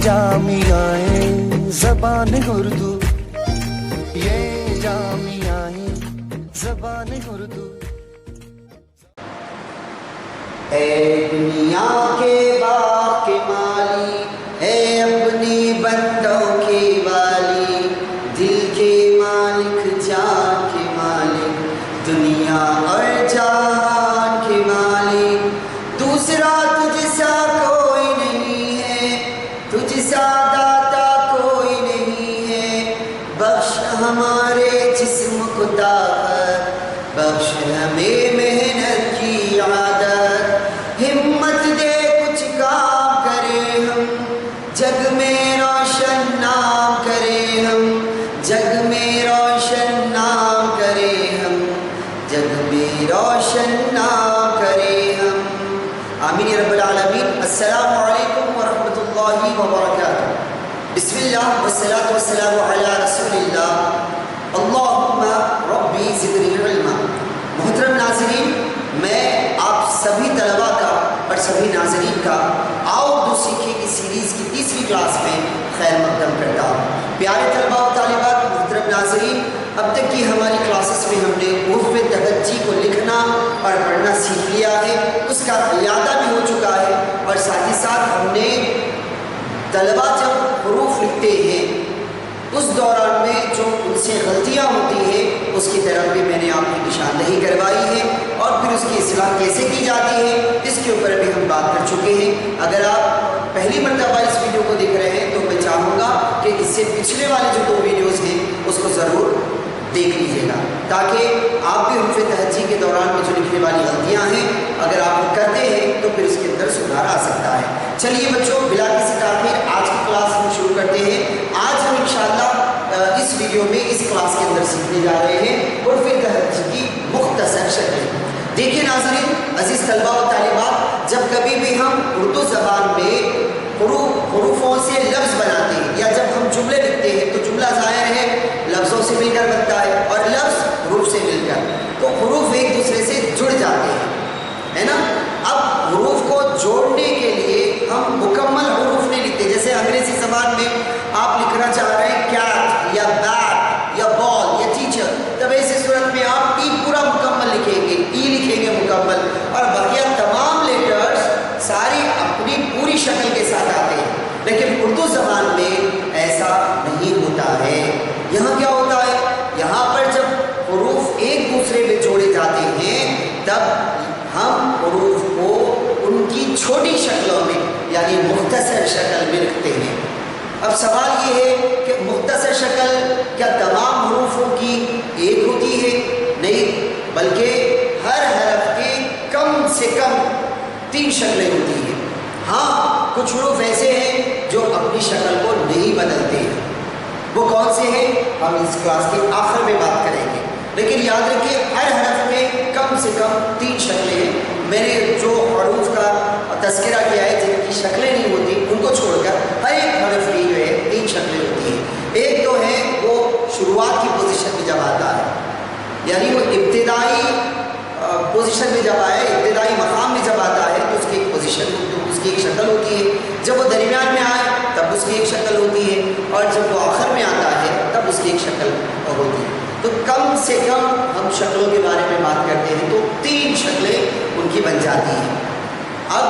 जामियाए ज़बान उर्दू, ये जामियाए ज़बान उर्दू। ए दुनिया के बाग के माली, ए अपनी बंदों के वाली, दिल के मालिक जान के मालिक, दुनिया और जहान के मालिक, दूसरा तुझसा कोई नहीं है, तुझसा दाता कोई नहीं है। बख्श हमारे जिस्म को ताकत, बख्श हमें मेहनत की आदत, हिम्मत दे कुछ काम करें हम, जग में रोशन नाम करें हम, जग में रोशन नाम करें हम, जग में रोशन नाम करें हम। आमीन या रब्बल आलमीन। अस्सलामु अलैकुम व रहमतुल्लाहि व बरकातुहू। बिस्मिल्लाह वस्सलातु वस्सलामु अला रसूलिल्लाह। अल्लाहुम्मा रब्बी ज़िदनी इल्मा। मोहतरम नाज़रीन, मैं आप सभी तलबा का और सभी नाज़रीन का आओ उर्दू सीखिए की सीरीज़ की तीसरी क्लास में खैर मक़दम करता हूँ। प्यारे तलबा और तालिबात, मोहतरम नाज़रीन, अब तक की हमारी क्लासेस में हमने उर्फ़ तहज्जी को लिखना और पढ़ना सीख लिया है, उसका इयादा भी हो चुका है, और साथ ही साथ हमने तलबा जब हरूफ लिखते हैं उस दौरान में जो उनसे गलतियाँ होती हैं उसकी तरफ भी मैंने आपकी निशानदही करवाई है, और फिर उसकी इस्लाह कैसे की जाती है इसके ऊपर भी हम बात कर चुके हैं। अगर आप पहली मरतबा इस वीडियो को देख रहे हैं तो मैं चाहूँगा कि इससे पिछले वाले जो 2 वीडियोज़ हैं उसको ज़रूर देख लीजिएगा, ताकि आप भी उर्फ़ तहज्जी के दौरान में जो लिखने वाली गलतियाँ हैं अगर आप वो करते हैं तो फिर इसके अंदर सुधार आ सकता है। चलिए बच्चों, बिला किसी ताख़ीर आज की क्लास हम शुरू करते हैं। आज हम इंशाअल्लाह इस वीडियो में इस क्लास के अंदर सीखने जा रहे हैं उर्फ़ तहज्जी की मुख्तसर शक्ल। देखिए नाज़रीन, अज़ीज़ तलबा व तालिबात, जब कभी भी हम उर्दू ज़बान में हुरूफ़ों से लफ्ज़ बनाते हैं या जब हम जुमले लिखते हैं तो जुमला ज़ाहिर है लफ्ज़ों से मिलकर बनता है और लफ्ज़ हुरूफ़ से मिलकर, तो हुरूफ़ एक दूसरे से जुड़ जाते हैं, है ना। अब हुरूफ़ को जोड़ने के लिए हम मुकम्मल हुरूफ़ नहीं लिखते। जैसे अंग्रेज़ी ज़बान में आप लिखना चाह रहे हैं कैट या बैट या बॉल या टीचर, तब ऐसी सूरत में आप टी पूरा मुकम्मल लिखेंगे, ई लिखेंगे मुकम्मल, और बकिया तमाम लेटर्स सारी अपनी पूरी शक्ल के साथ आते हैं। लेकिन उर्दू ज़बान में ऐसा नहीं होता है। यहाँ क्या होता है, यहाँ पर जब हुरूफ़ एक दूसरे में जोड़े जाते हैं तब हम हुरूफ़ को उनकी छोटी शक्लों में यानी मुख्तसर शक्ल में लिखते हैं। अब सवाल ये है कि मुख्तसर शक्ल क्या तमाम हुरूफ़ों की एक होती है? नहीं, बल्कि हर हरफ के कम से कम 3 शक्लें होती हैं। हाँ, कुछ हुरूफ़ ऐसे हैं जो अपनी शक्ल को नहीं बदलते हैं। वो कौन से हैं हम इस क्लास के आखिर में बात करेंगे, लेकिन याद रखिए हर हरफ में कम से कम 3 शक्लें हैं। मैंने जो हरूफ का तज़किरा किया है जिनकी शक्लें नहीं होती उनको छोड़कर हर एक हरफ की जो है 3 शक्लें होती हैं। एक तो है वो शुरुआत की पोजीशन में जब आता है, यानी वो इब्तिदाई पोजीशन में जब आए, इब्तिदाई मकाम में जब आता है तो उसकी एक पोजीशन, उसकी एक शक्ल होती है। जब वो दरमियान में आए तब उसकी एक शक्ल होती है, और जब वो आखिर में आता है तब उसकी एक शक्ल होती है। तो कम से कम हम शक्लों के बारे में बात करते हैं तो 3 शक्लें उनकी बन जाती हैं। अब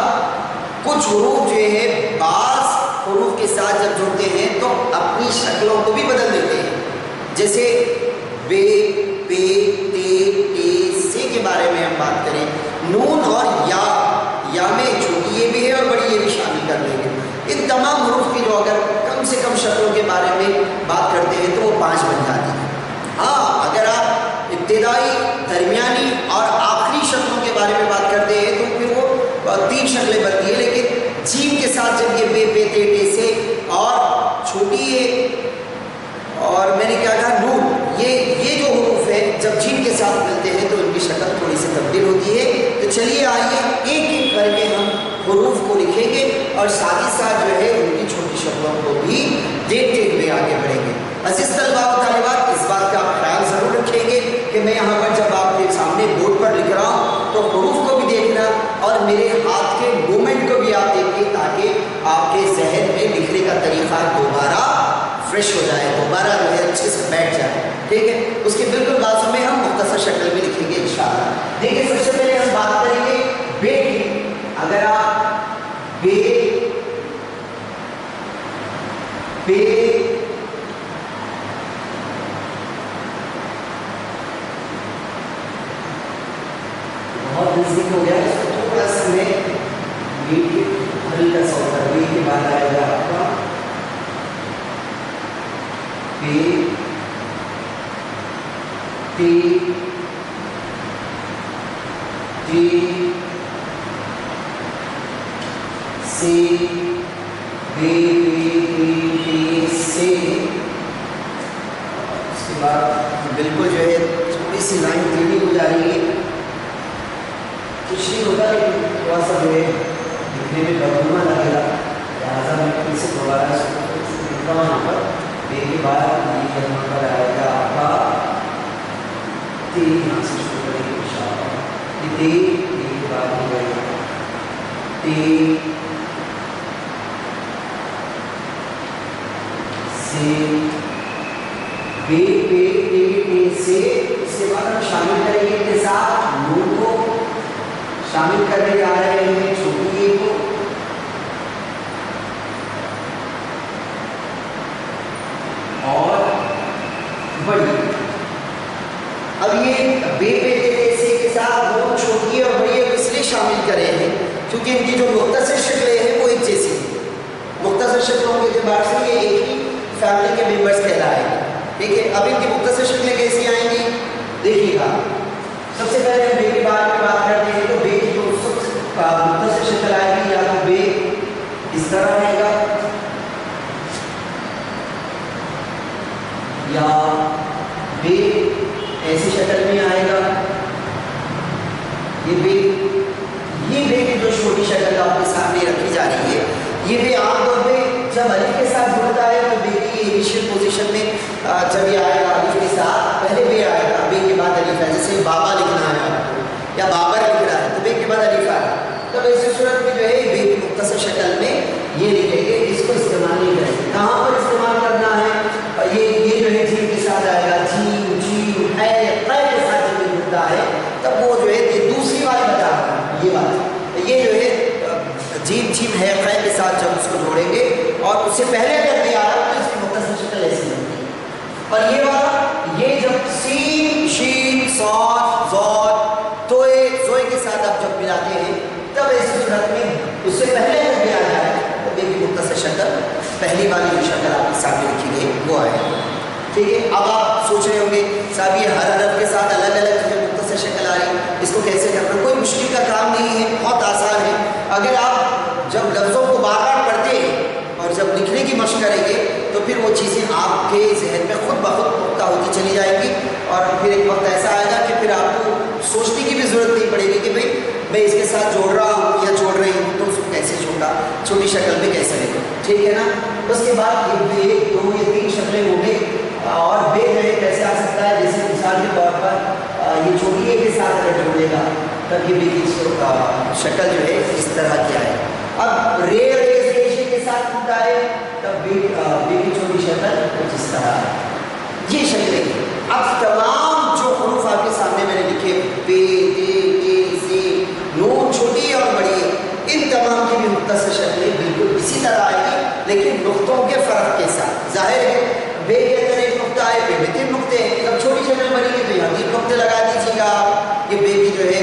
कुछ हुरूफ जो है बाज़ हुरूफ के साथ जब जुड़ते हैं तो अपनी शक्लों को भी बदल देते हैं। जैसे बे, पे, ते, टे, से के बारे में हम बात करें, नून और या में छोटी ये भी है और बड़ी ये भी शामिल कर लेंगे। इन तमाम हुरूफ की जो अगर कम से कम शक्लों के बारे में बात करते हैं तो वो 5 बन जाती है। हाँ, अगर आप इब्तिदाई, दरमियानी और आखिरी शक्लों के बारे में बात करते हैं तो फिर वो 3 शक्लें बनती है। लेकिन जीम के साथ जब ये बे, पे, ते, टे, से और छोटी है और मैंने क्या कहा नून, ये जो हुरूफ है जब जीम के साथ मिलते हैं तो इनकी शक्ल थोड़ी सी तब्दील होती है। तो चलिए आइए एक एक करके हम हुरूफ को लिखेंगे और साथ ही साथ जो है उनकी छोटी शक्लों को भी देखते हुए आगे बढ़ेंगे। طریقہ دوبارہ فریش ہو جائے، دوبارہ جو ہے اچھے سے بیٹھ جائے، ٹھیک ہے. اس کے بالکل بازو میں ہم مختصر شکل میں لکھیں گے انشاءاللہ. دیکھیے سب سے پہلے ہم بات کریں گے بے کی. اگر آپ بے بہت نزدیک ہو گیا، اس کو تھوڑا سا میں ہلکا سا ہوتا ہے. بے کے بعد آئے گا آپ کا بے ٹی ٹی سی بے ٹی سے. اس کے بعد بالکل جو ہے تھوڑی سی لائن ٹیڑھی ہو جا رہی ہے، کچھ نہیں ہوتا لیکن تھوڑا سا جو ہے دکھنے میں بدنما لگے گا. لہٰذا میں پھر سے دوبارہ لکھتا ہوں یہاں پر بے کے بعد یہ یہاں پر آئے گا آپ کا تی. یہاں سے شروع کریں گے انشاءاللہ. تی کے بعد ہو جائے گا تی سے بے پے ٹی ٹی سے. اس کے بعد ہم شامل کریں گے کے ساتھ نون کو شامل کرنے جا رہے ہیں چھوٹی اے کو. اور بڑی. اب یہ بے پے ٹی سے کے ساتھ دونوں چھوٹی اور بڑی اس لیے شامل کرے ہیں کیونکہ ان کی جو مختصر شکلیں ہیں وہ ایک جیسی ہیں. مختصر شکلوں کے اعتبار سے یہ ایک ہی فیملی کے ممبرس کہلائیں گے، ٹھیک ہے. اب ان کی مختصر شکلیں کیسی آئیں گی دیکھیے گا. سب سے پہلے ہم بے کے بارے میں بات کرتے ہیں تو بے کی جو مختصر شکل آئے گی یا تو بے اس طرح رہے گا یا بے ایسی شکل میں آئے گا. یہ بے کی جو چھوٹی شکل آپ کے سامنے رکھی جا رہی ہے یہ بے عام طور پہ جب الف کے ساتھ جڑتا ہے تو بے کی انیشیل پوزیشن میں جب یہ آئے گا الف کے ساتھ پہلے بے آئے گا، بے کے بعد الف ہے. جیسے بابا لکھنا ہے آپ کو یا بابر لکھ رہا ہے تو بے کے بعد الف آئے گا. تب ایسی صورت میں جو ہے بے کی مختصر شکل میں یہ لکھیں گے، اس کو استعمال نہیں کریں گے. کہاں پر استعمال کرنا ہے؟ یہ جو ہے جیم کے ساتھ آئے گا، جیم جیم ہے قے کے ساتھ جب جڑتا ہے تب وہ جو ہے دوسری والی بتا رہا ہے. یہ بات یہ جو ہے جیم جیم ہے قے کے ساتھ جب اس کو جوڑیں گے اور اس سے پہلے اگر بھی آ رہا تو اس کی مختصر شکل ایسی ہوتی ہے. اور یہ والا یہ جب سین شین صاد ضاد توئے زوئے کے ساتھ آپ جب ملاتے ہیں تب ایسی صورت میں اس سے پہلے اگر بھی آ جائے تو بے کی مختصر شکل پہلی والی جو شکل آپ کے سامنے رکھی گئی وہ آئے گی، ٹھیک ہے. اب آپ سوچ رہے ہوں گے صاحب یہ ہر حرف کے ساتھ الگ الگ جو مختصر شکل آ رہی ہے اس کو کیسے کرنا؟ کوئی مشکل کا کام نہیں ہے، بہت آسان ہے. اگر آپ جب لفظوں کو بار بار پڑھتے ہیں اور جب لکھنے کی مشق کریں گے تو پھر وہ چیزیں آپ کے ذہن میں خود بخود پختہ ہوتی چلی جائیں گی اور پھر ایک وقت ایسا آئے گا کہ پھر آپ کو سوچنے کی بھی ضرورت نہیں پڑے گی کہ بھئی میں اس کے ساتھ جوڑ رہا ہوں یا جوڑ رہی ہوں تو اس کو کیسے چھوٹی شکل میں کیسے لکھوں، ٹھیک ہے نا. اس کے بعد یہ ایک دو یا تین شکلیں ہوں گے اور بے جو ہے کیسے آ سکتا ہے جیسے مثال کے طور پر یہ چھوٹی اے کے ساتھ اگر جوڑے گا تب یہ بے کی شکل جو ہے اس طرح کی آئے. اب رے کے ساتھ ہوتا ہے تب بے کی چھوٹی شکل کچھ اس طرح ہے. یہ شکلیں اب تمام جو حروف آپ کے سامنے میں نے لکھے بے ٹے ٹے سے نون چھوٹی اور بڑی ان تمام کی بھی مختصر شکلیں بالکل اسی طرح آئے گی لیکن نقطوں کے فرق کے ساتھ. ظاہر ہے بے کے اندر ایک نقطہ ہے، بے میں تین نقطے ہیں. جب چھوٹی شکل بنی گی تو یہاں تین نقطے لگا دیجیے گا. یہ بے کی جو ہے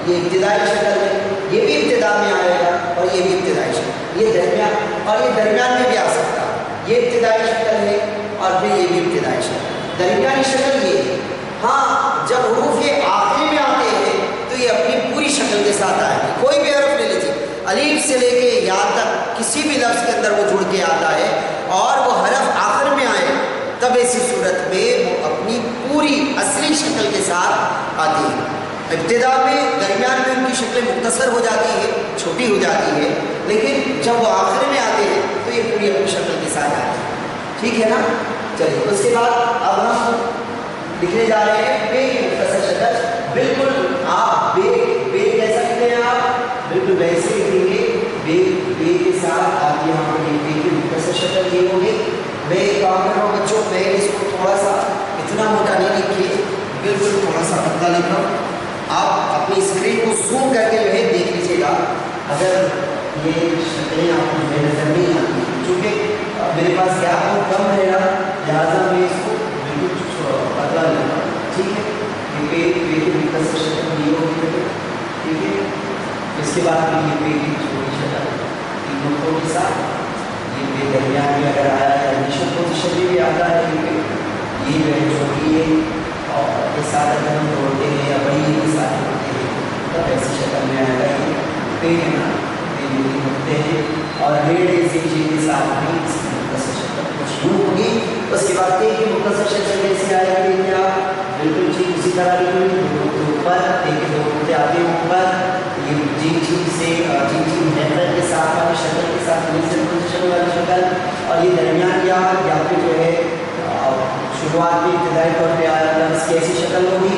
یہ ابتدائی شکل ہے، یہ بھی ابتدا میں آئے گا اور یہ بھی ابتدائی شکل، یہ درمیان اور یہ درمیان میں بھی آ سکتا ہے. یہ ابتدائی شکل ہے اور پھر یہ بھی ابتدائی شکل. درمیانی شکل یہ ہے. ہاں جب حروف یہ آخری میں آتے ہیں تو یہ اپنی پوری شکل کے ساتھ آئے گا. کوئی بھی حرف لے لیجیے الف سے لے کے یا تک کسی بھی لفظ کے اندر وہ جڑ کے آتا ہے اور وہ حرف آخر میں آئے تب ایسی صورت میں وہ اپنی پوری اصلی شکل کے ساتھ آتی ہے. ابتدا میں درمیان میں ان کی شکلیں مختصر ہو جاتی ہے، چھوٹی ہو جاتی ہے، لیکن جب وہ آخر میں آتے ہیں تو یہ پوری اپنی شکل کے ساتھ آتی ہے. ٹھیک ہے نا. چلیے اس کے بعد اب ہم لکھنے جا رہے ہیں بے کی مختصر شکل. بالکل آپ بے کیسا لکھتے ہیں؟ آپ بالکل ویسے لکھیں گے. بے کے ساتھ آپ یہاں پر بے کی مختصر شکل बता देता हूँ, आप अपनी स्क्रीन को जूम करके जो है देख लीजिएगा। अगर ये शक्लें आपको जो है नजर नहीं आती, चूँकि मेरे पास गैप बहुत कम रहेगा, लिहाजा मैं इसको बिल्कुल पतला लूँगा, ठीक है। ये पेट की मुख्तसर शक्ल ये होगी, ठीक है। इसके बाद ये पेट की छोटी शक्ल इन नुक्तों के साथ, ये पेट दरमियान में अगर आया है, इनिशियल पोजीशन में भी आता है, ये जो है छोटी है और इस साथ अगर हम जोड़ते हैं या बड़ी के साथ जोड़ते हैं तब ऐसी शक्ल में आएगा। ये पेट है ना, ये नुक्ते हैं और रेड एजेंसी के साथ भी इसकी मुख्तसर शक्ल कुछ यूँ होगी। उसके बाद पेट की मुख्तसर शक्ल कैसे आएगी, क्या बिल्कुल ठीक उसी तरह लिखेंगे, दो नुक्ते ऊपर, एक दो नुक्ते आगे ऊपर, ये जी से जी नेटवर्क के साथ वाली शक्ल के साथ इनिशियल पोजीशन वाली शक्ल, और ये दरमियान या फिर जो है शुरुआत में इब्तदाई तौर पे आया लफ्ज़ की ऐसी शक्ल होगी,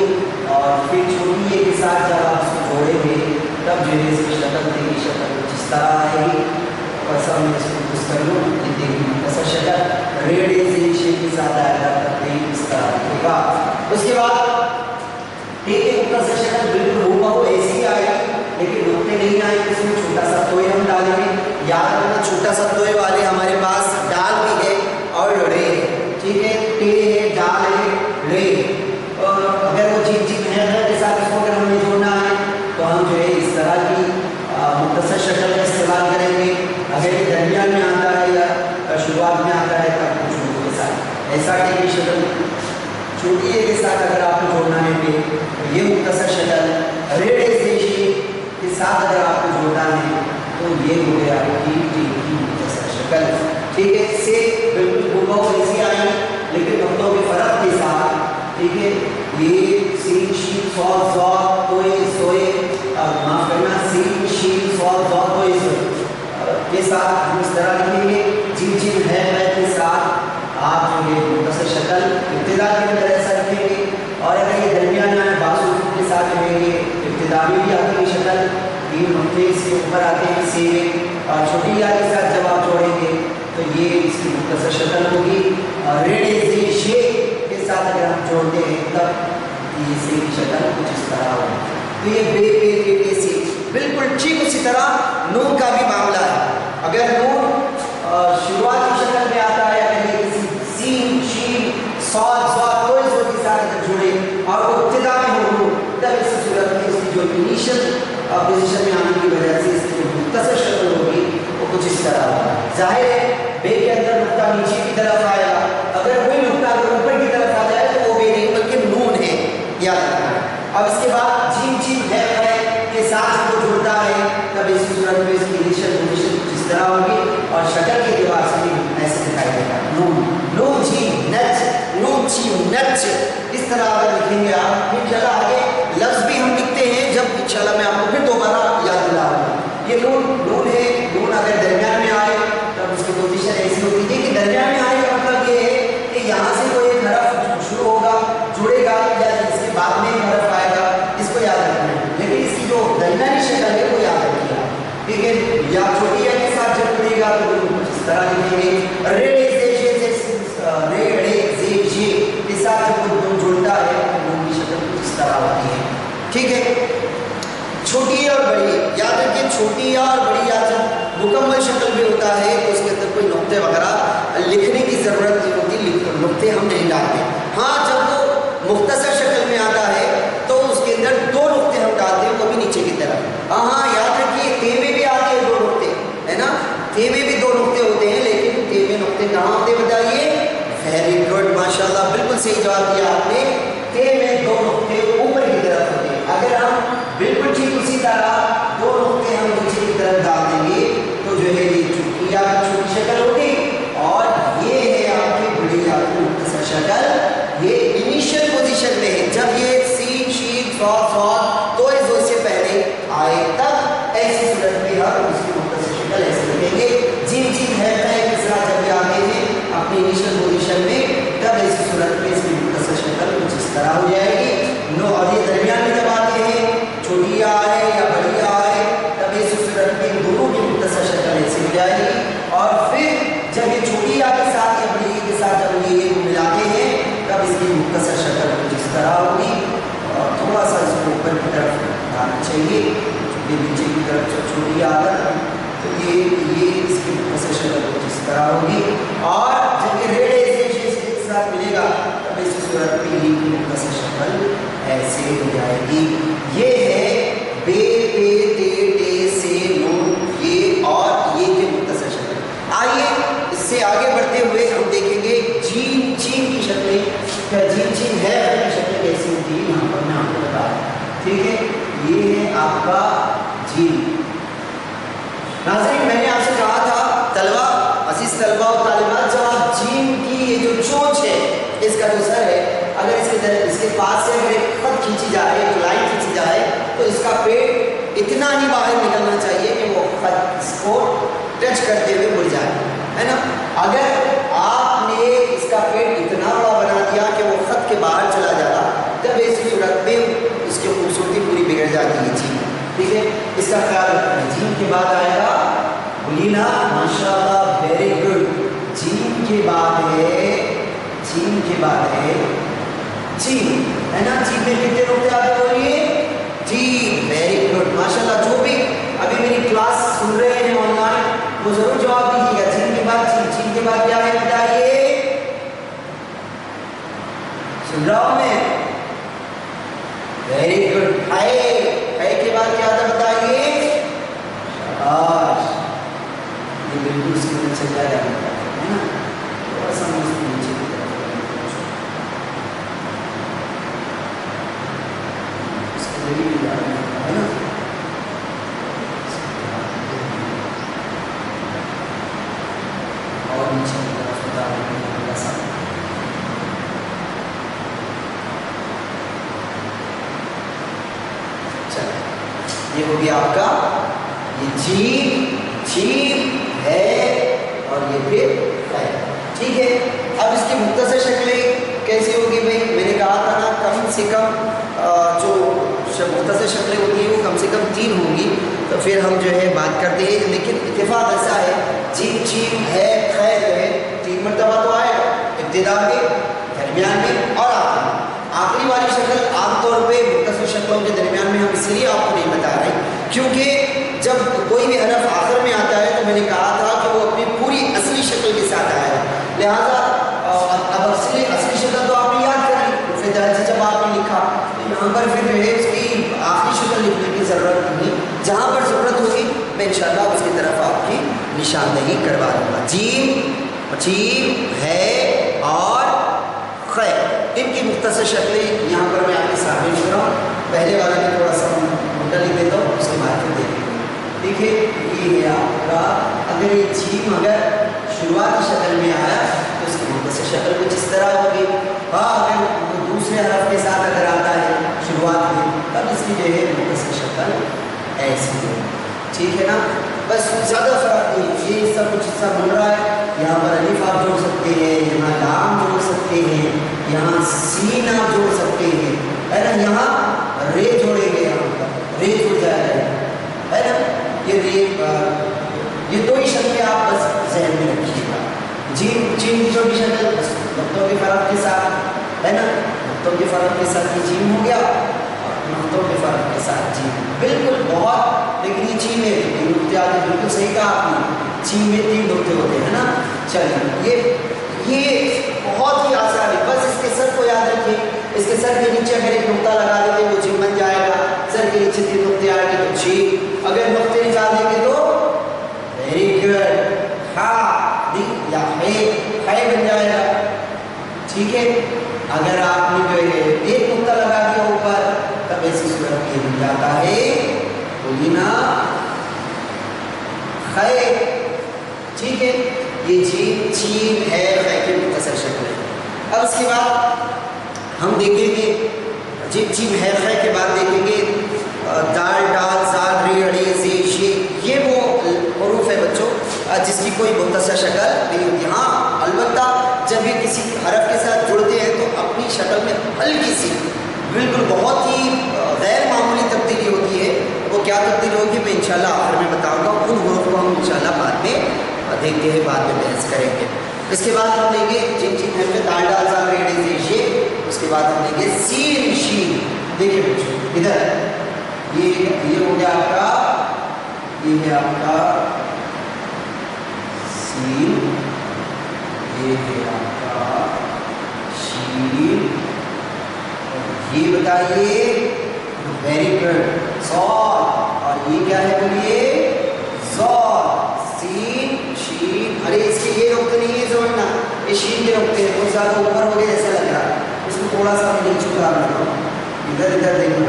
और फिर छोटी ए के साथ जब आप उसको जोड़ेंगे तब जो है इसकी शक्ल देखिए शक्ल कुछ इस तरह आएगी। वैसा मैं इसको कुछ कर लूँ, ये देखिए ऐसा शक्ल रेड एजेंसी के साथ आएगा तब देखिए इस तरह दिखेगा। उसके बाद एक मुख्तसर शक्ल बिल्कुल हूबहू ऐसी ही आएगी, लेकिन नुक्ते नहीं आएंगे, इसमें छोटा सा तोय हम डालेंगे। याद रखना छोटा सा तोय वाले हमारे पास डाल भी है और रे, ठीक है, टे है, डाल है, रे। और अगर वो जी है के साथ इसको अगर हमें जोड़ना है तो हम जो है इस तरह की मुख्तसर शक्ल का इस्तेमाल करेंगे। अगर ये दरमियान में आता है या शुरुआत में आता है तब कुछ के साथ ऐसा टे की शक्ल छोटी ए के साथ अगर आपको जोड़ना है तो ये मुख्तसर शक्ल, रेड एजेंसी के साथ अगर आपको जोड़ना है तो ये हो गया आपकी टी की मुख्तसर शक्ल, ठीक है। इससे बिल्कुल हूबहू ऐसी आई लेकिन नुक्तों के फर्क के साथ, ठीक है। ये सीन शीन सॉल ज़ॉ तोय सोए, माफ करना, सीन शीन सॉल ज़ॉ तोय सोए के साथ हम इस तरह लिखेंगे। जिन है मैं के साथ आप जो है मुख्तसर शक्ल इब्तिदा के अंदर ऐसा लिखेंगे, और अगर ये दरमियान में बासु के साथ लिखेंगे इब्तिदा में भी आपकी शक्ल तीन नुक्ते से ऊपर आते हैं से, और छोटी या के साथ जब आप जोड़ेंगे तो ये इसकी मुख्तसर शक्ल होगी। और रेड एजेंसी के साथ अगर हम जोड़ते हैं तब ये से की शक्ल कुछ इस तरह होगी। तो ये बे पे के से बिल्कुल ठीक उसी तरह नून का भी मामला है। अगर नून शुरुआत की शक्ल में आता है, अगर ये किसी सीन शीन सॉद ज़ॉ तोय ज़ो के साथ अगर जुड़े और वो इब्तिदा में हो तब इस सूरत में इसकी जो इनिशियल पोजीशन में आने की वजह से इसकी जो मुख्तसर शक्ल होगी वो कुछ इस तरह होगा। जाहिर है बे के अंदर नुक्ता नीचे की तरफ आएगा, अगर वही नुक्ता अगर ऊपर की तरफ आ जाए तो वो बे नहीं बल्कि नून है, याद रखना है। अब इसके बाद जिन है के साथ जो जुड़ता है तब इस सूरत में इसकी इनिशियल पोजीशन कुछ इस तरह होगी, और शक्ल के एतबार से भी ऐसे दिखाई देगा। नून जी नच, नून जी नच, इस तरह अगर लिखेंगे आप। इंशाल्लाह आगे लफ्ज़ भी हम लिखते हैं जब इंशाल्लाह मैं आपको फिर दोबारा याद दिलाऊंगा। ये नून है, नून अगर दरमियान में आए तब उसकी पोजीशन ऐसी होती है कि दरमियान में आने का मतलब ये है कि यहाँ से कोई एक हरफ शुरू होगा, जुड़ेगा या इसके बाद में एक हरफ आएगा, इसको याद रखना है। लेकिन इसकी जो दरमियानी शक्ल है वो याद रखिएगा, ठीक है। या छोटी या के साथ जब जुड़ेगा तो कुछ इस तरह लिखेंगे। रेड एजेंसी के साथ जब वो जुड़ता है तो उनकी शक्ल कुछ इस तरह होती है, ठीक है। छोटी और बड़ी, याद रखिए छोटी और बड़ी या जब मुकम्मल शक्ल भी होता है तो उसके अंदर कोई नुक्ते वगैरह लिखने की ज़रूरत नहीं होती, नुक्ते हम नहीं डालते। हाँ, जब वो मुख्तसर शक्ल में आता है तो उसके अंदर दो नुक्ते हम डालते हैं, वो भी नीचे की तरफ। हाँ, याद रखिए ते में भी आते हैं दो नुक्ते, है ना, ते में भी दो नुक्ते होते हैं, लेकिन ते में नुक्ते कहाँ होते बताइए? वेरी गुड, माशाल्लाह, बिल्कुल सही जवाब दिया आपने। ते में दो नुक्ते ऊपर की तरफ होते हैं। अगर हम बिल्कुल ठीक उसी तरह दो नुक्ते हम नीचे की तरफ डाल देंगे तो जो है ये छोटी या छोटी शक्ल होगी, और ये है आपकी बड़ी या मुख्तसर शक्ल। ये इनिशियल पोजीशन में है, जब ये सीन शीन सॉद तो इस से पहले आए तब ऐसी सूरत में हम उसकी मुख्तसर शक्ल ऐसे लिखेंगे। जिन है के साथ जब ये आते हैं अपनी इनिशियल पोजीशन में तब ऐसी सूरत में इसकी मुख्तसर शक्ल कुछ इस तरह हो जाएगी। नो, और ये दरमियान में जब आते हैं छोटी या है या बड़ी या چاہیے چھوٹے نیچے کی طرف جب چھوٹی عادت تو یہ اس کی مختصر شکل کچھ اس طرح ہوگی، اور جب یہ ریڑے سے کے ساتھ ملے گا تب اس صورت میں یہ کی مختصر شکل ایسے ہو جائے گی۔ یہ ہے بے پے تے ٹے سے نون یہ اور یہ کی مختصر شکل۔ آئیے اس سے آگے بڑھتے ہوئے ہم دیکھیں گے جیم چین کی شکلیں، کیا جیم چین ہے کی شکلیں کیسی ہوتی ہے یہاں پر میں آپ کو بتا دوں، ٹھیک ہے؟ یہ ہے آپ کا جیم۔ ناظرین میں نے آپ سے کہا تھا طلبہ، عزیز طلبہ اور طالبات، جب آپ جیم کی یہ جو چونچ ہے اس کا جو سر ہے، اگر اس کے پاس سے اگر ایک خط کھینچی جائے، ایک لائن کھینچی جائے تو اس کا پیٹ اتنا ہی باہر نکلنا چاہیے کہ وہ خط اس کو ٹچ کرتے ہوئے مڑ جائے، ہے نا؟ اگر آپ نے اس کا پیٹ اتنا بڑا بنا دیا کہ وہ خط کے باہر چلا جاتا تب ایسی صورت میں اس کی خوبصورتی پوری بگڑ جاتی ہے جیم، ٹھیک ہے؟ اس کا خیال رکھنا ہے۔ جیم کے بعد آئے گا بولینا، ماشاء اللہ، ویری گڈ۔ جیم کے بعد ہے جیم، ہے نا؟ جیم میں کتنے نقطے آتے بولیے؟ جیم، ویری گڈ، ماشاء اللہ۔ جو بھی ابھی میری کلاس سن رہے ہیں آن لائن وہ ضرور جواب دیجیے گا۔ جیم کے بعد جیم کے بعد کیا ہے بتائیے؟ سن رہا ہوں میں، ویری گڈ۔ ہے کے بعد کیا تھا بتائیے؟ شاباش، یہ بالکل اس کے نیچے چل جائے گا، ہے نا؟ تھوڑا سا اس کے نیچے کی طرف اس کے ذریعے بھی ہے نا؟ اور نیچے کی طرف ہوتا ہے سا، یہ ہو گیا آپ کا یہ جیم ہے اور یہ پھر ہے، ٹھیک ہے؟ اب اس کی مختصر شکلیں کیسی ہوگی بھائی؟ میں نے کہا تھا نا کم سے کم جو مختصر شکلیں ہوتی ہیں وہ کم سے کم 3 ہوں گی، تو پھر ہم جو ہے بات کرتے ہیں، لیکن اتفاق ایسا ہے جیم ہے خیر جو ہے 3 مرتبہ تو آئے گا، ابتدا میں، درمیان میں اور آخری والی شکل عام طور پہ مختصر شکلوں کے درمیان میں ہم اس لیے آپ کو نہیں بتا رہے کیونکہ جب کوئی بھی حرف آخر میں آتا ہے تو میں نے کہا تھا کہ وہ اپنی پوری اصلی شکل کے ساتھ آیا ہے، لہٰذا اب اصلی شکل تو آپ نے یاد کر لی، پھر جب آپ نے لکھا تو یہاں پر پھر جو ہے اس کی آخری شکل لکھنے کی ضرورت نہیں، جہاں پر ضرورت ہوگی میں انشاءاللہ اس کی طرف آپ کی نشاندہی کروا دوں گا۔ جیم ہے اور خیر، ان کی مختصر شکلیں یہاں پر میں آپ کے سامنے لکھ رہا ہوں، پہلے والے میں تھوڑا سا موٹا لکھ دیتا ہوں، اس کے بعد پھر دیکھیں گے، ٹھیک ہے؟ یہ ہے آپ کا، اگر یہ جیم اگر شروعاتی شکل میں آیا تو اس کی مختصر شکل کچھ اس طرح ہوگی، اگر دوسرے حرف کے ساتھ اگر آتا ہے شروعات میں تب اس کی جو ہے مختصر شکل ایسی ہوگی، ٹھیک ہے نا؟ بس زیادہ فرق نہیں، یہ سب کچھ حصہ بن رہا ہے، یہاں پر الف آپ جوڑ سکتے ہیں، یہاں لام جوڑ سکتے ہیں، یہاں سین آپ جوڑ سکتے ہیں، ہے نا؟ یہاں رے جوڑیں گے، یہاں پر رے جڑ جائے گا، ہے نا؟ یہ 2 ہی شکلیں آپ بس ذہن میں رکھیے گا۔ جیم کی چھوٹی شکل بس نقطوں کے فرق کے ساتھ، ہے نا؟ نقطوں کے فرق کے ساتھ یہ جیم ہو گیا، نقطوں کے فرق کے ساتھ جیم، بالکل بہت، لیکن یہ جیم ہے 3 نقطے آتے، بالکل صحیح کہا آپ نے، جیم میں 3 نقطے ہوتے ہیں نا؟ چلیے یہ بہت ہی آسان ہے، بس اس کے سر کو یاد رکھیے، اس کے سر کے نیچے اگر ایک نقطہ لگا دیں گے وہ جیم بن جائے گا، سر کے نیچے 3 نقطے آئے گے تو جیم، اگر نقطے نکال دیں گے تو ویری گڈ، ہا یا ہے بن جائے گا، ٹھیک ہے؟ اگر آپ نے جو ہے ایک نقطہ لگا دیا اوپر تب ایسی صورت میں بن جاتا ہے بولیے نا خیر، ٹھیک ہے؟ یہ جیم ہے خیر کی مختصر شکل ہے۔ اب اس کے بعد ہم دیکھیں گے جیم ہے خیر کے بعد دیکھیں گے دال ڈال زال ری اڑی زی شی، یہ وہ حروف ہے بچوں جس کی کوئی مختصر شکل نہیں ہوتی، ہاں البتہ جب یہ کسی حرف کے ساتھ جڑتے ہیں تو اپنی شکل میں ہلکی سی بالکل بہت ہی غیر معمولی تبدیلی ہوتی ہے، وہ کیا تبدیلی ہوگی میں انشاءاللہ آخر میں بتاؤں گا، ان حروف کو ہم انشاءاللہ بعد میں دیکھتے ہیں، بعد میں بحث کریں گے۔ اس کے بعد ہم لیں گے جیم ہے میں دال ڈال زال ری اڑی زی شی، اس کے بعد ہم لیں گے سین شین، دیکھیں بچوں ادھر ये हो गया आपका, ये है आपका सीन, ये है आपका शीन, ये बताइए, वेरी गुड, सॉल, और ये क्या है बोलिए, ज़ॉल, सीन शीन। अरे इसके ये रुकते नहीं है जोड़ना, ये शीन के रुकते हैं, बहुत ज़्यादा ऊपर हो गया ऐसा लग रहा है, इसको थोड़ा सा मैं नीचे उतार रहा हूँ, इधर इधर देखो,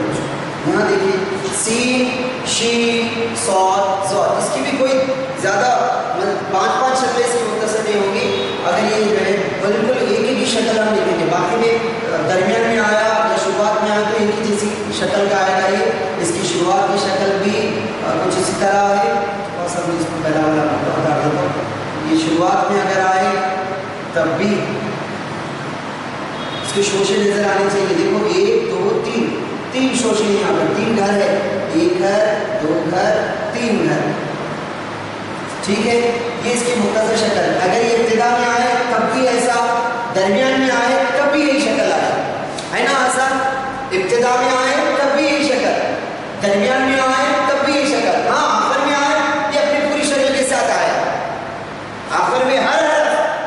यहाँ देखिए, सीन शीन सॉल ज़ॉल, इसकी भी कोई ज़्यादा मतलब 5-5 शक्लें इसकी मुख्तसर नहीं होंगी। अगर ये जो है बिल्कुल एक ही शक्ल हम लिखेंगे, बाकी में दरमियान में आया या शुरुआत में आया तो एक ही जैसी शक्ल का आएगा। ये इसकी शुरुआत की शक्ल भी कुछ इसी तरह है, और सब इसको पहला वाला बता देता हूँ। ये शुरुआत में अगर आए तब भी इसके शोशे नजर आने चाहिए। देखो 1 2 3 शोशे यहाँ पर, 3 घर है, 1 घर 2 घर 3 घर, ठीक है। ये इसकी मुख्तसर शक्ल। अगर ये इब्तिदा में आए तब भी ऐसा, दरमियान में आए तब भी यही शक्ल आए, है ना आसान। इब्तिदा में आए तब भी यही शक्ल, दरमियान में आए तब भी यही शक्ल, हाँ आखिर में आए ये अपनी पूरी शक्ल के साथ आए, आखिर में हर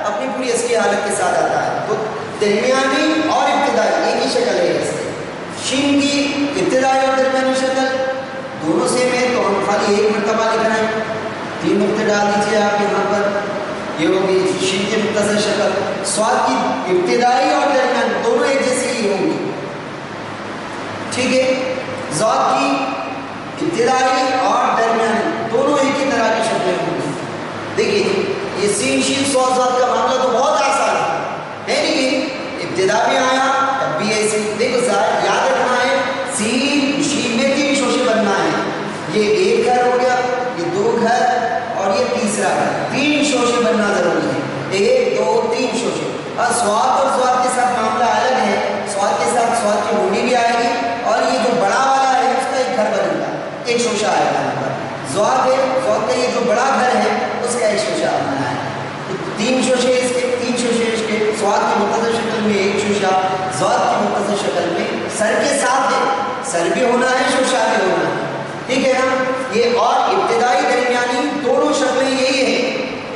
अपनी पूरी असली हालत के साथ आता है। तो दरमियानी और इब्तिदाई एक ही शक्ल है इससे। शीन की इब्तिदाई और दरमियानी शक्ल दोनों सेम है, तो हम खाली एक मरतबा लिख रहे हैं, 3 नुक्ते डाल दीजिए आप यहाँ पर, ये होगी शीन की मुख्तसर शक्ल। स्वाद की इब्तिदाई और दरमियान दोनों एक जैसी ही होंगी, ठीक है। ज़ात की इब्तिदाई और दरमियानी दोनों एक ही तरह की शक्लें होंगी। देखिए ये सीन शीन स्वाद ज़ात का मामला तो बहुत आसान है, लेकिन इब्तिदा में आया तब भी ऐसे। देखो याद रखना है, सीन शीन में 3 शोशे बनना है, ये 1 घर हो गया, ये 2 घर और ये तीसरा घर, 3 शोशे बनना जरूरी है, 1 2 3 शोशे। और स्वाद और स्वाद के साथ मामला अलग है, स्वाद के साथ स्वाद की होनी भी आएगी, और ये जो बड़ा वाला है उसका एक घर बनेगा, एक शोशा आएगा यहाँ पर। स्वाद है, स्वाद का ये जो बड़ा घर है उसका एक शोशा बनना है। 3 शोशे इसके, 3 शोशे इसके, स्वाद की मुख्तसर शक्ल में 1 शोशा, स्वाद की मुख्तसर शक्ल में सर के साथ है, सर भी होना है शोशा भी होना है, ठीक है ना। ये और इब्तिदाई दरमियानी दोनों शक्लें यही है,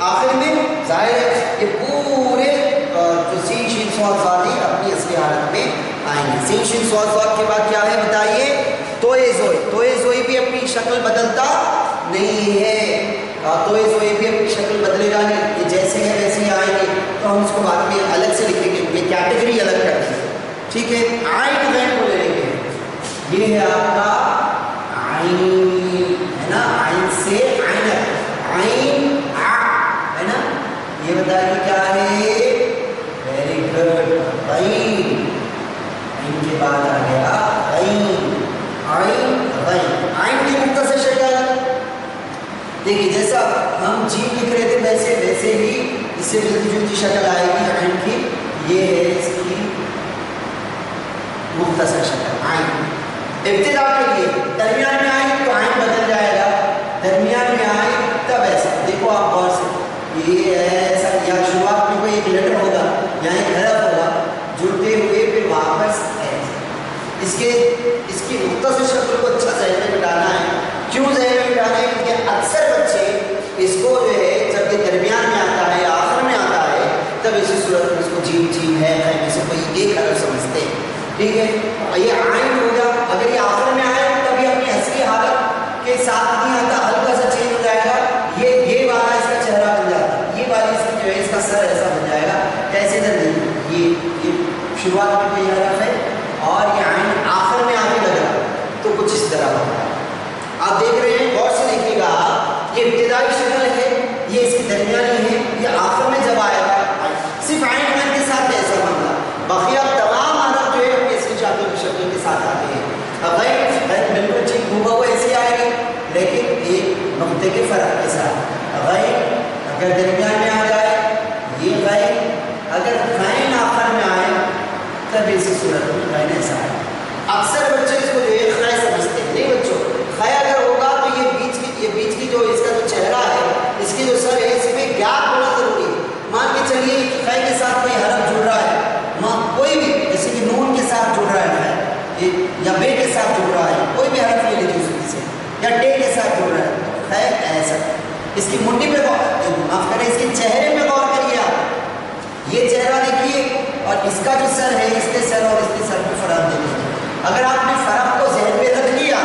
आखिर में जाहिर है ये पूरे जो सीन शीन स्वाद ज़ाती अपनी असली हालत में आएंगे। सीन शीन स्वाद ज़ात के बाद क्या है बताइए, तोए ज़ोई भी अपनी शक्ल बदलता नहीं है, तोए ज़ोई भी अपनी शक्ल बदलेगा नहीं, ये जैसे है वैसे ही आएंगे, तो हम इसको बाद में अलग से लिखेंगे, ये कैटेगरी अलग करते हैं, ठीक है। आइन गैन को ले लेंगे, ये है आपका आइन, है ना, आइन से आइनत, आइन आ, है ना। ये बताइए क्या है, वेरी गुड, आइन, आइन के बाद आ गया आइन, आइन आइन, आइन की मुख्तसर शक्ल। देखिए जैसा हम जीम लिख रहे थे वैसे ही इससे मिलती जुलती शक्ल आएगी आइन की, ये है इसकी मुख्तसर शक्ल आइन। इब्तिदा के लिए दरमियान में आए तो आइन बदल जाएगा, दरमियान में आए तब ऐसा। देखो आप गौर से, ये ऐसा, या शुरुआत में कोई एक लेटर होगा या एक हरफ होगा जुड़ते हुए, फिर वापस ऐसे। इसकी मुख्तसर शक्ल को अच्छा ज़हन में बिठाना है। क्यों ज़हन में बिठाना है? क्योंकि अक्सर बच्चे इसको जो है जब ये दरमियान में आता है या आखिर में आता है तब इसी सूरत में इसको जीम है जैसे कोई एक हरफ समझते हैं, ठीक है। ये आइन हो गया, अगर ये आखिर में आए तब ये अपनी असली हालत के साथ नहीं आता, हल्का सा चेंज हो जाएगा, ये वाला इसका चेहरा बन जाता है, ये वाली इसकी जो है इसका सर ऐसा बन जाएगा, कैसे दर ये शुरुआत में कोई हरफ है और ये आइन आखिर में आने लगा तो कुछ इस तरह होगा। आप देख रहे हैं, गौर से देखिएगा, ये इब्तिदाई शक्ल है, ये इसकी दरमियानी है, ये आखिर में जब आएगा सिर्फ आइन के साथ ऐसा मामला, बाकी आप तमाम हरफ जो है अपनी इसकी शक्ल के साथ आते हैं। अब गैर बिल्कुल ठीक होगा वो ऐसे आएगी, लेकिन एक नुक्ते के फ़र्क के साथ। गैर अगर दरमियान में आ जाए ये गैर, अगर गैन आखिर में आए तब इसी सूरत में गैन ऐसा है। अक्सर बच्चे इसको जो है खै समझते हैं, नहीं बच्चों, खै अगर होगा तो ये बीच की जो इसका जो चेहरा है, इसकी जो सर है, इसमें गैप होना ज़रूरी है। मान के चलिए खै के साथ कोई हरफ जुड़ रहा है, कोई भी, जैसे कि नून के साथ जुड़ रहा है या बे के साथ जुड़ रहा है, कोई भी हरफ ले लीजिए, یا ٹے کے ساتھ جڑ رہا ہے تو خیر ایسا. اس کی منڈی پہ معاف کریں، اس کے چہرے پہ غور کریے آپ. یہ چہرہ دیکھیے اور اس کا جو سر ہے، اس کے سر اور اس کے سر پہ فرق دیکھیے. اگر آپ نے فرق کو ذہن میں رکھ لیا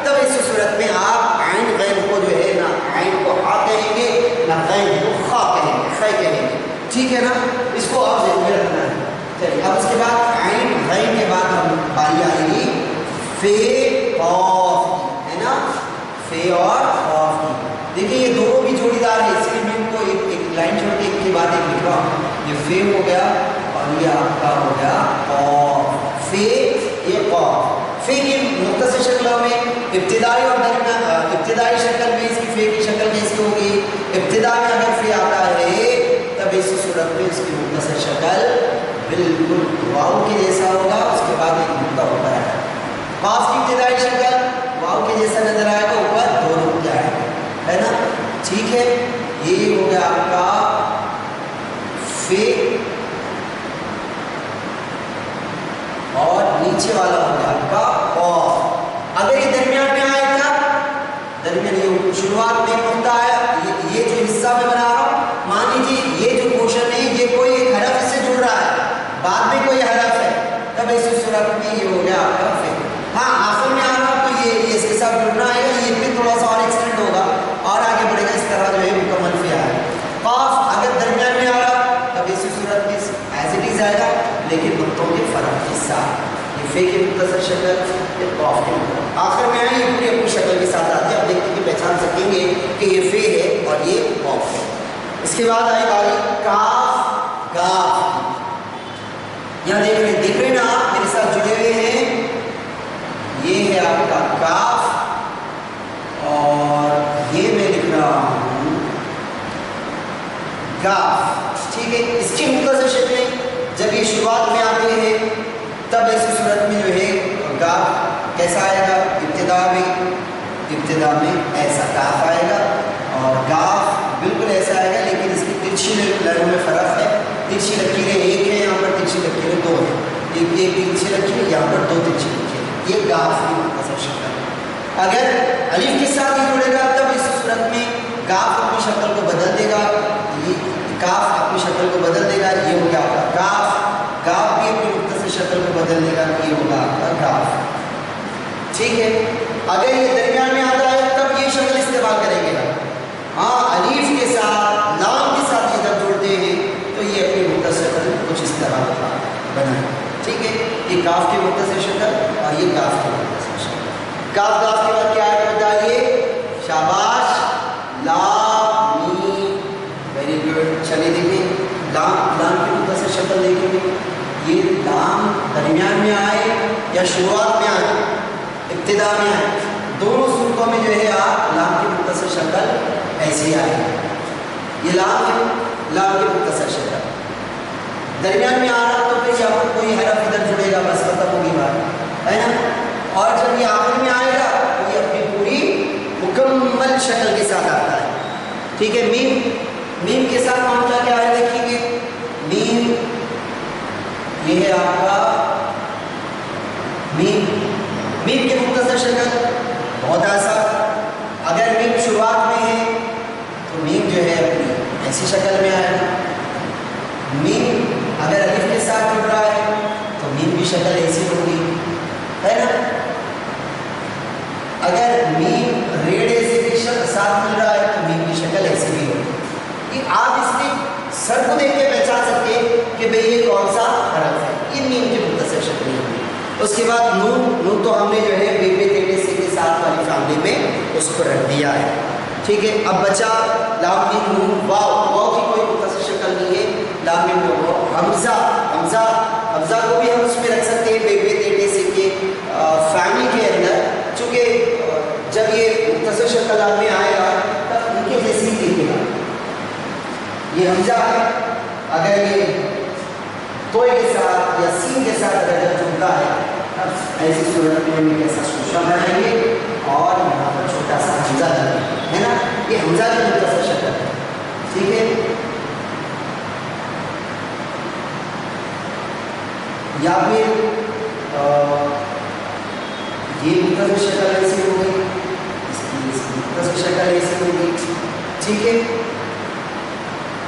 تب اس صورت میں آپ عین غین کو جو ہے نہ عین کو ہا کہیں گے نہ غین کو خا کہیں گے، خے کہیں گے. ٹھیک ہے نا، اس کو آپ ذہن میں رکھنا ہے. چلیے اب اس کے بعد عین غین کے بعد ہم باری آئے گی فے قاف کی، ہے نا، فے اور قاف کی. دیکھیے یہ دونوں بھی جوڑی دار ہے، اس لیے میں ان کو ایک لائن چھوڑ کے ایک کے بعد ایک لکھ رہا ہوں. یہ فے ہو گیا اور یہ آپ کا ہو گیا قاف. فے، یہ قاف. فے کی مختصر شکلوں میں ابتدائی اور درمیان، ابتدائی شکل میں اس کی فے کی شکل کیسی ہوگی؟ ابتدا میں اگر فے آتا ہے تب اس صورت میں اس کی مختصر شکل بالکل واؤ کے جیسا ہوگا، اس کے بعد ایک نقطہ اوپر آئے گا. قاف کی ابتدائی شکل واؤ کے جیسا نظر آئے گا، اوپر دو نقطے آئے گا، ہے نا. ٹھیک ہے، یہ ہو گیا آپ کا فے اور نیچے والا ہو گیا آپ کا قاف. اگر یہ درمیان میں آئے گا، درمیان یہ شروعات میں نقطہ آیا، یہ جو حصہ میں بنا رہا ہوں، مان لیجیے یہ جو پورشن ہے یہ کوئی ایک حرف اس سے جڑ رہا ہے، بعد میں کوئی حرف ہے، تب اس صورت میں یہ ہو گیا آپ کا فے. ہاں آخر میں آ رہا تو یہ اس کے ساتھ جڑنا آئے گا، یہ بھی تھوڑا سا اور ایکسٹینڈ ہوگا اور آگے بڑھے گا، اس طرح جو ہے مکمل فے آئے گا. قاف اگر درمیان میں آ رہا تب اسی صورت میں ایز اٹ از آئے گا، لیکن نقطوں کے فرق کے ساتھ. یہ فے کی مختصر شکل، یہ قاف کی آخر میں آئے، یہ پوری اپنی شکل کے ساتھ آتی ہے. آپ دیکھتے کہ پہچان سکیں گے کہ یہ فے ہے اور یہ قاف ہے. اس کے بعد آئی باری کاف گاف. یہاں دیکھ رہے نا آپ میرے ساتھ جڑے ہوئے ہیں، یہ ہے آپ کا کاف اور یہ میں لکھ رہا ہوں گاف. ٹھیک ہے، اس کی مختصر شکلیں جب یہ شروعات میں آتے ہیں تب ایسی صورت میں جو ہے گاف کیسا آئے گا؟ ابتدا میں ایسا گاف آئے گا اور گاف بالکل ایسا آئے گا، لیکن اس کی ترچھی لہروں میں فرق ہے. ترچھی لکیریں ایک ہے، یہاں پر ترچھی لکیریں دو ہیں. ایک ترچھی لکیر ہے، یہاں پر دو ترچھی لکیر ہے. یہ گاف کی مختصر شکل ہے. اگر الف کے ساتھ ہی جڑے گا تب اس صورت میں گاف اپنی شکل کو بدل دے گا، یہ کاف اپنی شکل کو بدل دے گا، یہ ہو گیا آپ کا کاف. گاف بھی اپنی مختصر شکل کو بدل دے گا، یہ ہوگا آپ کا گاف. ٹھیک ہے، اگر یہ درمیان میں آتا ہے تب یہ شکل استعمال کریں گے. ہاں الف کے ساتھ لام کے ساتھ یہ جب جوڑتے ہیں تو یہ اپنی مختصر شکل کچھ اس طرح کا بنائیں. ٹھیک ہے، یہ کاف کی مختصر شکل اور یہ گاف کی مختصر شکل. کاف گاف کے بعد کیا ہے بتائیے؟ شاباش، لام میم. Very good. چلیے دیکھیں لام کی مختصر شکل دیکھیں گے. یہ لام درمیان میں آئے یا شروعات میں آئے، ابتدا میں آئے، دونوں صورتوں میں جو ہے آپ لام کی مختصر شکل ایسی آئے. یہ لام ہے، لام کی مختصر شکل. درمیان میں آ رہا تو پھر یہاں پر کوئی حرف ادھر جڑے گا، بس ختم ہوگی بات، ہے نا. اور جب یہ آخر میں آئے گا تو یہ اپنی پوری مکمل شکل کے ساتھ آتا ہے. ٹھیک ہے، میم کے ساتھ معاملہ کیا ہے دیکھیں گے. میم یہ ہے آپ کا میم کی مختصر شکل بہت آسان. اگر میم شروعات میں ہے تو میم جو ہے اپنی ایسی شکل میں آئے گا. میم اگر الف کے ساتھ جڑ رہا ہے تو میم کی شکل ایسی ہوگی، ہے نا. اگر میم ریڑے سے بھی ساتھ مل رہا ہے تو میم کی شکل ایسی بھی ہوگی. کہ آپ اس کے سر کو دیکھ کے پہچان سکتے ہیں کہ بھئی یہ کون سا حرف ہے. یہ میم کی مختصر شکل ہوگی. اس کے بعد نون تو ہم نے جو ہے بے پے ٹیٹے سے کے ساتھ والی فیملی میں اس کو رکھ دیا ہے. ٹھیک ہے، اب بچا لام میم نون واو کی کوئی مختصر شکل نہیں ہے. لام میم نون حمزہ کو بھی ہم اس میں رکھ سکتے ہیں بے پے ٹیٹے سے کے فیملی کے اندر. چونکہ جب یہ مختصر شکل لام میں آئے گا تب ان کے جیسی دیکھے گا. یہ حمزہ ہے، اگر یہ توئے کے ساتھ یا سین کے ساتھ اگر جڑتا ہے تب ایسی صورت میں ہم ایک ایسا سوشا بنائیں گے اور یہاں پر چھوٹا سا حمزہ لگائیں گے، ہے نا. یہ حمزہ کی مختصر شکل ہے. ٹھیک ہے، یا پھر یہ مختصر شکل ایسی ہو گئی. मुख्तसर शक्ल ऐसी होगी, ठीक है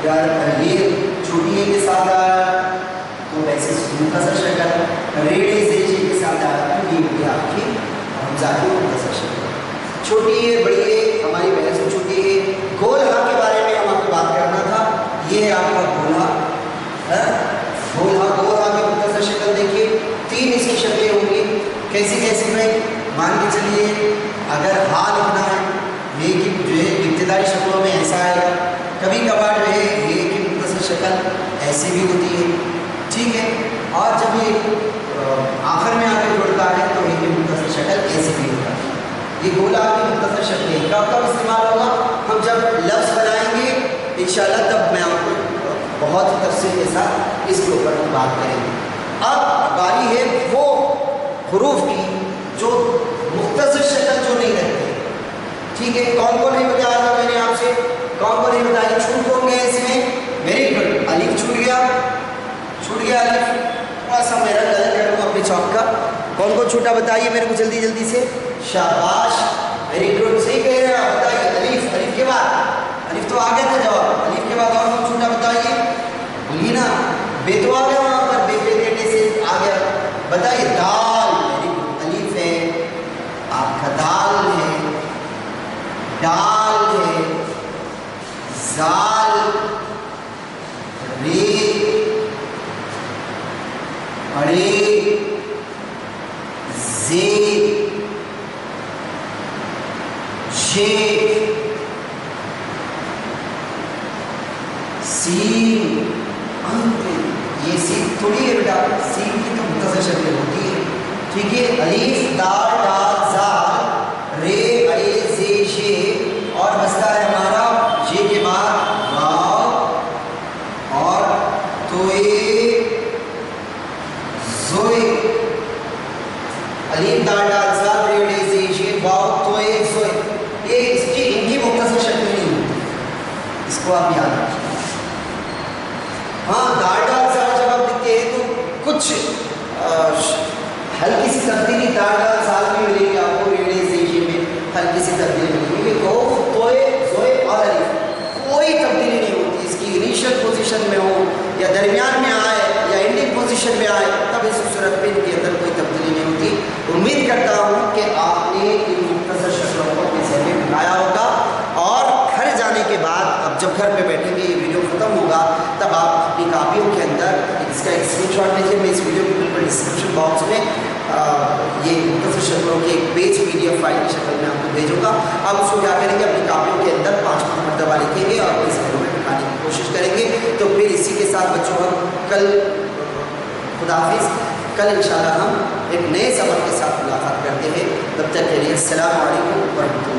यार। ये छोटी ए के साथ आया तो वैसे मुख्तसर शक्ल, रेड जेजे के साथ आया तो ये होगी आपकी हमजा की मुख्तसर शक्ल। छोटी है, बड़ी है, हमारी बहन से छोटी है। गोल हा के बारे में हम आपको बात करना था। ये है आपका गोल हा, गोल हा। गोल हा की मुख्तसर शक्ल देखिए, 3 इसकी शक्लें होंगी। कैसी कैसी भाई, मान के चलिए अगर हा लिखना है, ये की जो है इब्तिदाई शक्लों में ऐसा आएगा। कभी कभार जो है ये की मुख्तसर शक्ल ऐसी भी होती है, ठीक है। और जब ये आखिर में आके जुड़ता है तो ये की मुख्तसर शक्ल ऐसी भी होता है। ये गोला की मुख्तसर शक्ल कब कब इस्तेमाल होगा, हम जब लफ्ज़ बनाएंगे इंशाअल्लाह, तब मैं आपको बहुत ही तफसील के साथ इसके ऊपर हम बात करेंगे। अब बारी है वो हुरूफ की जो मुख्तसर शक्ल जो नहीं रहते, ठीक है। कौन कौन नहीं बताया था मैंने आपसे, कौन कौन नहीं बताया, छूट कौन गए इसमें, वेरी गुड, अलिफ छूट गया, छूट गया अलिफ। थोड़ा सा मैं रंग अलग कर दूँ अपने चौक का। कौन कौन छूटा बताइए मेरे को जल्दी जल्दी से, शाबाश, वेरी गुड, सही कह रहे हैं आप, बताइए। अलिफ, अलिफ के बाद, अलिफ तो आ गया था जवाब, अलिफ के बाद और कौन छूटा बताइए, बोलिए ना, बे तो आ गया वहाँ पर, बे पे देने से आ गया, बताइए। दाल, वेरी गुड, अलिफ है आपका, दाल है, दाल है, जाल, रे, अड़े, जे, शे, सीन, अंत। ये सीन थोड़ी है बेटा, सीन की तो मुख्तसर शक्ल होती है, ठीक है। अलीफ, दाल, दाल, जाल, रे, अरे, जे, शे, और बचता है हमारा ये के बाद वाव और तोए, जोए। अलीफ, दाल, दाल, जाल, रे, अरे, जे, शे, वाव, तोए, जोए। ये इसकी इनकी मुख्तसर शक्ल नहीं होती, इसको आप याद रखिए। हाँ, दाल, दाल, जाल जब आप लिखते हैं तो कुछ हल्की सी तब्दीली दाल, दाल, जाल में मिलेगी आपको, रेड़े ज़ेशे में हल्की सी तब्दीली मिलेगी। कौफ, तोए, जोए और अलीफ, कोई तब्दीली नहीं होती। इसकी इनिशियल पोजीशन में हो या दरमियान में आए या एंडिंग पोजीशन में आए, तब इस सूरत में इनके अंदर कोई तब्दीली नहीं होती। उम्मीद करता हूँ कि आपने इन मुख्तसर शक्लों को अपने ज़हन में बनाया होगा, और घर जाने के बाद अब जब घर पे बैठेंगे, ये वीडियो ख़त्म होगा, तब आप अपनी कापियों के अंदर इसका एक स्क्रीनशॉट लीजिए। मैं इस वीडियो के बिल्कुल डिस्क्रिप्शन बॉक्स में ये मुख्तसर शक्लों की एक पेज PDF फाइल की शक्ल में आपको भेजूँगा। आप उसको क्या करेंगे, अपनी कापियों के अंदर 5 मरतबा लिखेंगे और इस वीडियो में दिखाने की कोशिश करेंगे। तो फिर इसी के साथ बच्चों हम कल, खुदाफिज़, कल इंशाअल्लाह हम एक नए सबक के साथ मुलाकात करते हैं। तब तक के लिए अस्सलामु अलैकुम व रहमतुल्लाह।